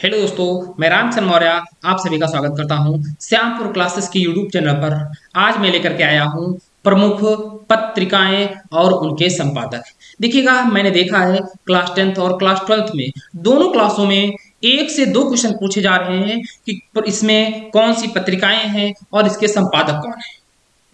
Hello दोस्तों, मैं रामचंद्र मौर्य आप सभी का स्वागत करता हूं श्यामपुर क्लासेस की यूट्यूब चैनल पर। आज मैं लेकर के आया हूं प्रमुख पत्रिकाएं और उनके संपादक। देखिएगा, मैंने देखा है क्लास 10th और क्लास 12th में दोनों क्लासों में एक से दो क्वेश्चन पूछे जा रहे हैं कि इसमें कौन सी पत्रिकाएं हैं और इसके संपादक कौन है।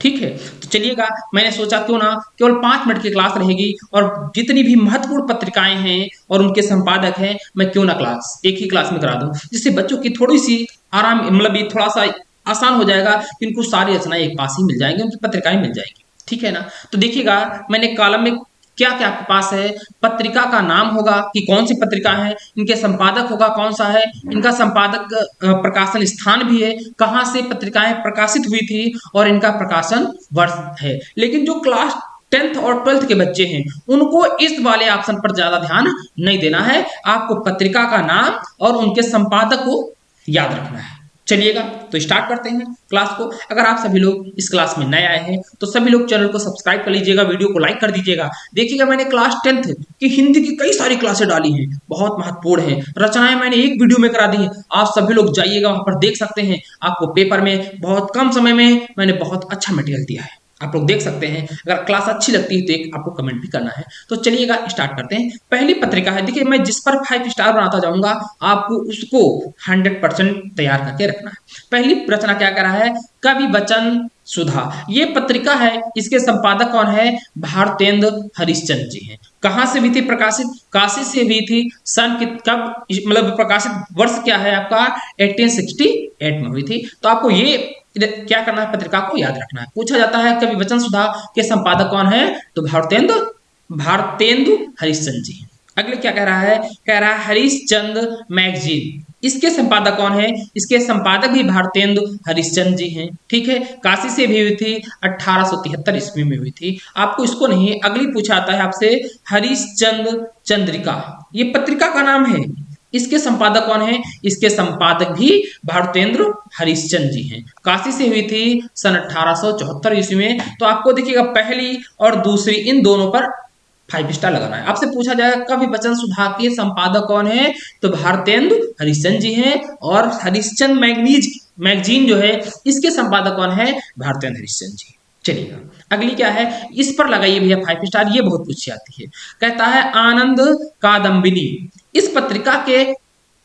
ठीक है, तो चलिएगा, मैंने सोचा क्यों ना केवल 5 मिनट की क्लास रहेगी और जितनी भी महत्वपूर्ण पत्रिकाएं हैं और उनके संपादक हैं मैं क्यों ना क्लास एक ही क्लास में करा दूं, जिससे बच्चों की थोड़ी सी आराम मतलब ये थोड़ा सा आसान हो जाएगा कि उनको सारी रचनाएं एक पास ही मिल जाएंगी, उनकी पत्रिकाएं मिल जाएंगी। ठीक है ना। तो देखिएगा, मैंने कॉलम में क्या क्या आपके पास है, पत्रिका का नाम होगा कि कौन सी पत्रिका है, इनके संपादक होगा कौन सा है, इनका संपादक प्रकाशन स्थान भी है, कहाँ से पत्रिकाएं प्रकाशित हुई थी और इनका प्रकाशन वर्ष है। लेकिन जो क्लास 10th और 12th के बच्चे हैं उनको इस वाले ऑप्शन पर ज्यादा ध्यान नहीं देना है, आपको पत्रिका का नाम और उनके संपादक को याद रखना है। चलिएगा, तो स्टार्ट करते हैं क्लास को। अगर आप सभी लोग इस क्लास में नए आए हैं तो सभी लोग चैनल को सब्सक्राइब कर लीजिएगा, वीडियो को लाइक कर दीजिएगा। देखिएगा, मैंने क्लास 10th की हिंदी की कई सारी क्लासें डाली हैं, बहुत महत्वपूर्ण है, रचनाएं मैंने एक वीडियो में करा दी है। आप सभी लोग जाइएगा, वहां पर देख सकते हैं। आपको पेपर में बहुत कम समय में मैंने बहुत अच्छा मटेरियल दिया है, आप लोग देख सकते हैं। अगर क्लास अच्छी लगती है तो एक आपको कमेंट भी करना है। तो चलिएगा, स्टार्ट करते हैं। पहली पत्रिका है, देखिए मैं जिस पर 5 स्टार बनाता जाऊंगा आपको उसको 100% तैयार करके रखना है। पहली रचना क्या कर रहा है, कवि वचन सुधा। ये पत्रिका है, इसके संपादक कौन है, भारतेंद्र हरिश्चंद्र जी हैं। कहां से हुई थी प्रकाशित, काशी से हुई थी। सन कब मतलब प्रकाशित वर्ष क्या है आपका, 1868 में हुई थी। तो आपको ये क्या करना है, पत्रिका को याद रखना है। पूछा जाता है कवि वचन सुधा के संपादक कौन है, तो भारतेंदु हरिश्चंद्र जी। अगले क्या कह रहा है, कह रहा है हरिश्चंद्र मैगजीन, इसके संपादक कौन है, इसके संपादक भी भारतेंदु हरिश्चंद्र जी हैं। ठीक है, काशी से भी हुई थी, 1873 ईस्वी में हुई थी। आपको इसको नहीं, अगली पूछा जाता है आपसे हरिश्चंद्र चंद्रिका, ये पत्रिका का नाम है, इसके संपादक कौन है, इसके संपादक भी भारतेंद्र हरिश्चंद्र जी हैं। काशी से हुई थी सन 1874 ईस्वी में। तो आपको देखिएगा पहली और दूसरी इन दोनों पर 5 स्टार लगाना है। आपसे पूछा जाएगा कवि वचन सुधा के संपादक कौन है, तो भारतेंदु हरिश्चंद्र जी हैं। और हरिश्चंद्र मैगजीन जो है इसके संपादक कौन है, भारतेंद्र हरिश्चंद्र जी। चलिएगा, अगली क्या है, इस पर लगाइए भैया 5 स्टार, ये बहुत पूछी जाती है। कहता है आनंद कादम्बिनी, इस पत्रिका के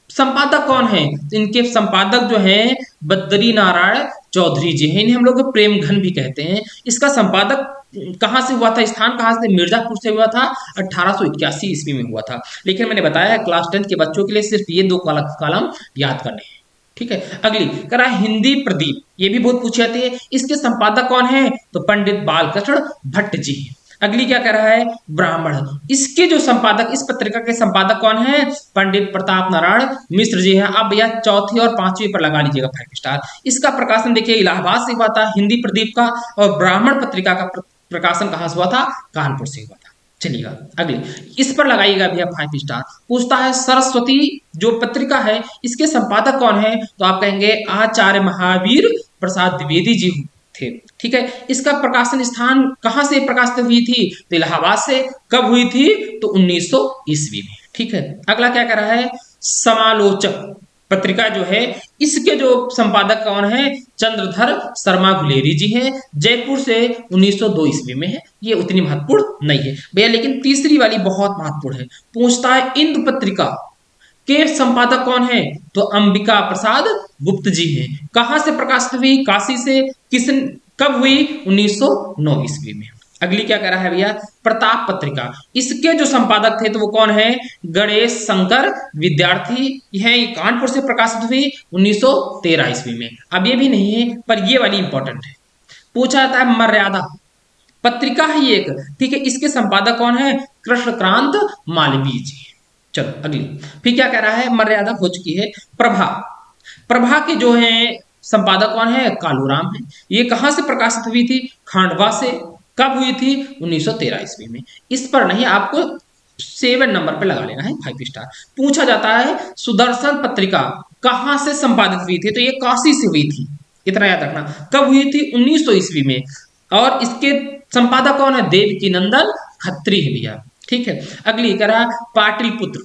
संपादक कौन है, तो इनके संपादक जो हैं बद्री नारायण चौधरी जी हैं, इन्हें हम लोग प्रेम घन भी कहते हैं। इसका संपादक कहां से हुआ था, स्थान कहां से, मिर्जापुर से हुआ था, 1881 ईस्वी में हुआ था। लेकिन मैंने बताया क्लास 10th के बच्चों के लिए सिर्फ ये दो कॉलम याद करने हैं। ठीक है, अगली करा हिंदी प्रदीप, ये भी बहुत पूछी जाती है, इसके संपादक कौन है, तो पंडित बालकृष्ण भट्ट जी हैं। अगली क्या कह रहा है, ब्राह्मण, इसके जो संपादक, इस पत्रिका के संपादक कौन है, पंडित प्रताप नारायण मिश्र जी हैं। आप भैया चौथी और पांचवी पर लगा लीजिएगा 5 स्टार। इसका प्रकाशन देखिए इलाहाबाद से हुआ था हिंदी प्रदीप का, और ब्राह्मण पत्रिका का प्रकाशन कहां से हुआ था, कानपुर से हुआ था। चलिएगा, अगले इस पर लगाइएगा भैया 5 स्टार। पूछता है सरस्वती जो पत्रिका है इसके संपादक कौन है, तो आप कहेंगे आचार्य महावीर प्रसाद द्विवेदी जी थे। ठीक है, इसका प्रकाशन स्थान कहां से प्रकाशित हुई थी, तो इलाहाबाद से। कब हुई थी, तो 1900 ईस्वी में। ठीक है, अगला क्या कर रहा है, समालोचक पत्रिका जो है इसके जो संपादक कौन है, चंद्रधर शर्मा गुलेरी जी हैं, जयपुर से 1902 ईस्वी में है। ये उतनी महत्वपूर्ण नहीं है भैया, लेकिन तीसरी वाली बहुत महत्वपूर्ण है। पूछता है इंदु पत्रिका के संपादक कौन है, तो अंबिका प्रसाद गुप्त जी हैं। कहां से प्रकाशित हुई, काशी से। किस कब हुई, 1909 ईस्वी में। अगली क्या कह रहा है भैया, प्रताप पत्रिका, इसके जो संपादक थे तो वो कौन है, गणेश शंकर विद्यार्थी है, कानपुर से प्रकाशित हुई 1913 ईस्वी में। अब ये भी नहीं है पर ये वाली इंपॉर्टेंट है। पूछा जाता है मर्यादा पत्रिका है ये एक, ठीक है, इसके संपादक कौन है, कृष्णकांत मालवीय जी। चलो अगली, फिर क्या कह रहा है, मर्यादा हो चुकी है। प्रभा, प्रभा के जो है संपादक कौन है, कालूराम है। ये कहां से प्रकाशित हुई थी, खांडवा से। कब हुई थी, 1913 ईस्वी में। इस पर नहीं, आपको 7 नंबर पे लगा लेना है 5 स्टार। पूछा जाता है सुदर्शन पत्रिका कहां से संपादित हुई थी, तो ये काशी से हुई थी, इतना याद रखना। कब हुई थी, 1900 ईस्वी में। और इसके संपादक कौन है, देवकी नंदन खत्री है भैया। ठीक है, अगली कह रहा पाटलिपुत्र,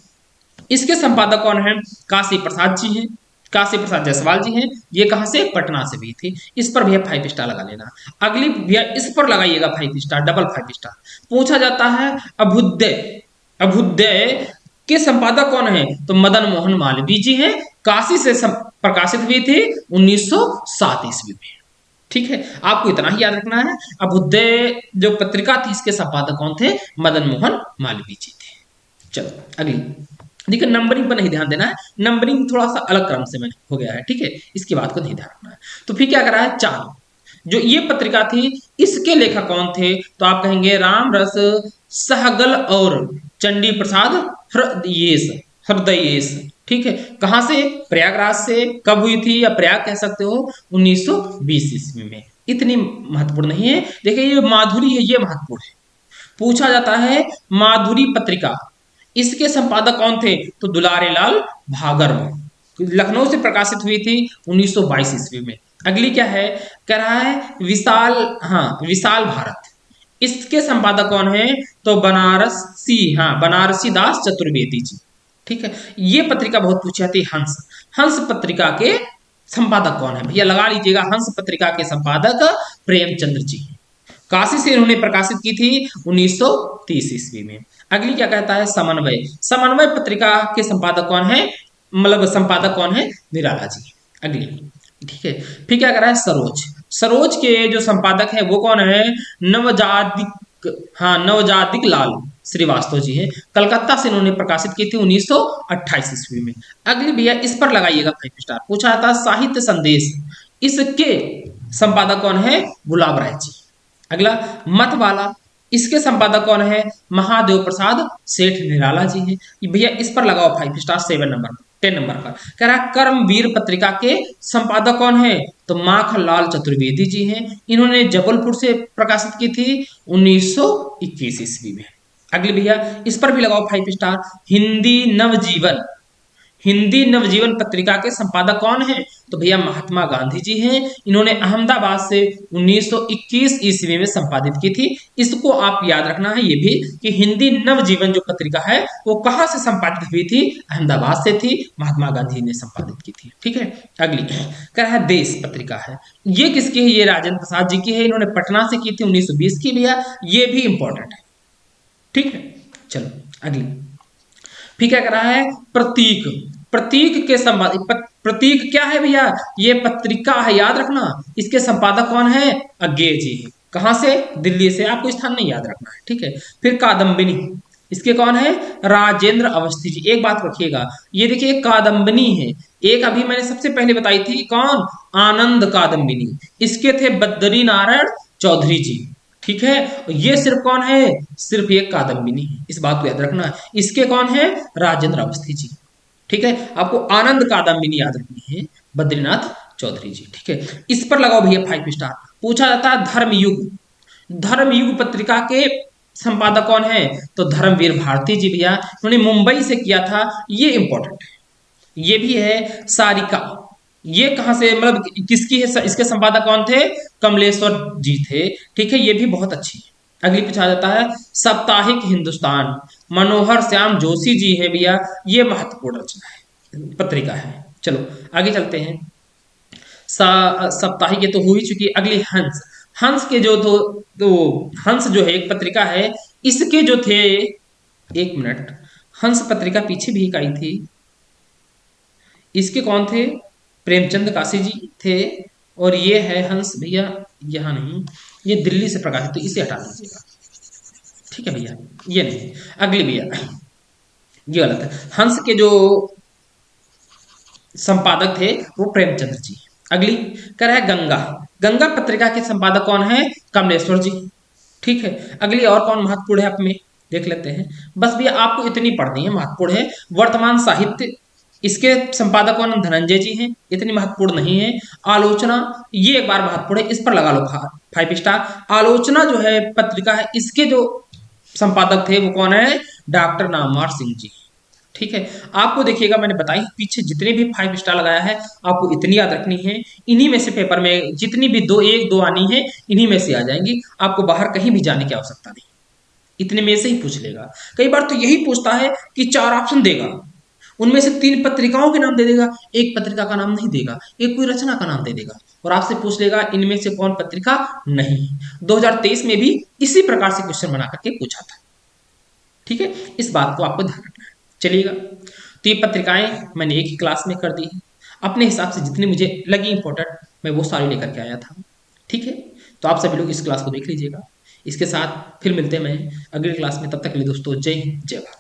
इसके संपादक कौन है? काशी प्रसाद जी हैं, काशी प्रसाद जायसवाल जी हैं। ये कहाँ से? पटना से भी थी। इस पर भैया 5 स्टार लगा लेना। अगली भैया इस पर लगाइएगा 5 स्टार, डबल 5 स्टार। पूछा जाता है अभ्युदय, अभ्युदय के संपादक कौन है? तो मदन मोहन मालवीय जी हैं। काशी से प्रकाशित हुई थी 1907 ईस्वी में। ठीक है, आपको इतना ही याद रखना है। अभ्युदय जो पत्रिका थी इसके संपादक कौन थे? मदन मोहन मालवीय जी थे। चलो अगली। देखिए नंबरिंग पर नहीं ध्यान देना है, नंबरिंग थोड़ा सा अलग क्रम से हो गया है। ठीक है, इसकी बात को नहीं ध्यान रखना है। तो फिर क्या करा है? चाल जो ये पत्रिका थी इसके लेखक कौन थे? तो आप कहेंगे राम रस सहगल और चंडी प्रसाद हृदयेश, हृदयेश। ठीक है, कहां से? प्रयागराज से। कब हुई थी? या प्रयाग कह सकते हो, 1920 ईस्वी में। इतनी महत्वपूर्ण नहीं है। देखिए ये माधुरी है, ये महत्वपूर्ण है। पूछा जाता है माधुरी पत्रिका, इसके संपादक कौन थे? तो दुलारे लाल भागर्म, लखनऊ से प्रकाशित हुई थी 1922 ईस्वी में। अगली क्या है? कह रहा है विशाल, हाँ विशाल भारत, इसके संपादक कौन है? तो बनारसी, हाँ बनारसी दास चतुर्वेदी जी। ठीक है, ये पत्रिका बहुत पूछी जाती है। हंस, हंस पत्रिका के संपादक कौन है? भैया लगा लीजिएगा, हंस पत्रिका के संपादक प्रेमचंद्र जी। काशी से इन्होंने प्रकाशित की थी 1930 ईस्वी में। अगली क्या कहता है? समन्वय, समन्वय पत्रिका के संपादक कौन है? मतलब संपादक कौन है? निराला जी। अगली, ठीक है, फिर क्या कर रहा है? सरोज, सरोज के जो संपादक है वो कौन है? नवजादिक, हाँ नवजादिक लाल श्रीवास्तव जी हैं। कलकत्ता से इन्होंने प्रकाशित की थी 1928 ईस्वी में। अगली भैया इस पर लगाइएगा 5 स्टार। पूछा था साहित्य संदेश, इसके संपादक कौन है? गुलाब राय जी। अगला मतवाला, इसके संपादक कौन है? महादेव प्रसाद सेठ निराला जी हैं। भैया इस पर लगाओ 5 स्टार, 7 नंबर, 10 नंबर पर। कह रहा है कर्मवीर पत्रिका के संपादक कौन है? तो माखनलाल चतुर्वेदी जी हैं। इन्होंने जबलपुर से प्रकाशित की थी 1921 ईस्वी में। अगली भैया इस पर भी लगाओ 5 स्टार। हिंदी नवजीवन, हिंदी नवजीवन पत्रिका के संपादक कौन है? तो भैया महात्मा गांधी जी हैं। इन्होंने अहमदाबाद से 1921 ईस्वी में संपादित की थी। इसको आप याद रखना है ये भी कि हिंदी नवजीवन जो पत्रिका है वो कहां से संपादित हुई थी? अहमदाबाद से थी, महात्मा गांधी ने संपादित की थी। ठीक है, अगली कह रहा है देश पत्रिका है, ये किसकी है? ये राजेंद्र प्रसाद जी की है। इन्होंने पटना से की थी 1920 की। भैया ये भी इंपॉर्टेंट है। ठीक है, चलो अगली फिर क्या कर रहा है? प्रतीक, प्रतीक के संपादक, प्रतीक क्या है भैया? ये पत्रिका है, याद रखना। इसके संपादक कौन है? अज्ञे जी। कहां से? दिल्ली से। आपको स्थान नहीं याद रखना है। ठीक है, फिर कादम्बिनी, इसके कौन है? राजेंद्र अवस्थी जी। एक बात रखिएगा, ये देखिए कादम्बिनी है। एक अभी मैंने सबसे पहले बताई थी, कौन? आनंद कादम्बिनी। इसके थे बद्री नारायण चौधरी जी। ठीक है, ये सिर्फ कौन है? सिर्फ ये कादम्बिनी है। इस बात को याद रखना। इसके कौन है? राजेंद्र अवस्थी जी। ठीक है, आपको आनंद कादम्बिनी याद रखनी है, बद्रीनाथ चौधरी जी। ठीक है, इस पर लगाओ भैया 5 स्टार। पूछा जाता है धर्मयुग, धर्मयुग पत्रिका के संपादक कौन है? तो धर्मवीर भारती जी। भैया उन्होंने मुंबई से किया था, ये इंपॉर्टेंट है। ये भी है सारिका, ये कहां से, मतलब किसकी है? इसके संपादक कौन थे? कमलेश्वर जी थे। ठीक है, ये भी बहुत अच्छी है। अगली पूछा जाता है साप्ताहिक हिंदुस्तान, मनोहर श्याम जोशी जी है। भैया ये महत्वपूर्ण रचना है, पत्रिका है। चलो आगे चलते हैं। साप्ताहिक ये तो हो ही चुकी। अगली हंस, हंस के जो तो हंस जो है एक पत्रिका है, इसके जो थे, एक मिनट, हंस पत्रिका पीछे भी एक आई थी, इसके कौन थे? प्रेमचंद काशी जी थे। और ये है हंस भैया, यहाँ नहीं, ये दिल्ली से प्रकाशित, तो इसे हटा दीजिएगा। ठीक है भैया, ये नहीं। अगली भैया ये गलत है। हंस के जो संपादक थे वो प्रेमचंद्र जी। अगली कह रहा है गंगा, गंगा पत्रिका के संपादक कौन है? कमलेश्वर जी। ठीक है, अगली और कौन महत्वपूर्ण है, आप में देख लेते हैं। बस भैया आपको इतनी पढ़नी है, महत्वपूर्ण है। वर्तमान साहित्य, इसके संपादक कौन? धनंजय जी हैं। इतनी महत्वपूर्ण नहीं है। आलोचना, ये एक बार महत्वपूर्ण है, इस पर लगा लो 5 स्टार। आलोचना जो है पत्रिका है, इसके जो संपादक थे वो कौन है? डॉक्टर नामवर सिंह जी। ठीक है, आपको देखिएगा मैंने बताई पीछे जितने भी 5 स्टार लगाया है, आपको इतनी याद रखनी है। इन्हीं में से पेपर में जितनी भी 2 1 2 आनी है, इन्हीं में से आ जाएंगी। आपको बाहर कहीं भी जाने की आवश्यकता नहीं, इतने में से ही पूछ लेगा। कई बार तो यही पूछता है कि 4 ऑप्शन देगा, उनमें से 3 पत्रिकाओं के नाम दे देगा, एक पत्रिका का नाम नहीं देगा, एक कोई रचना का नाम दे देगा और आपसे पूछ लेगा इनमें से कौन पत्रिका नहीं। 2023 में भी इसी प्रकार से क्वेश्चन बना करके पूछा था। ठीक है, इस बात को आपको ध्यान रखना है। चलिएगा, तो ये पत्रिकाएं मैंने एक ही क्लास में कर दी है। अपने हिसाब से जितनी मुझे लगी इंपॉर्टेंट मैं वो सारी लेकर के आया था। ठीक है, तो आप सभी लोग इस क्लास को देख लीजिएगा। इसके साथ फिर मिलते हैं मैं अगली क्लास में, तब तक के लिए दोस्तों जय हिंद जय भारत।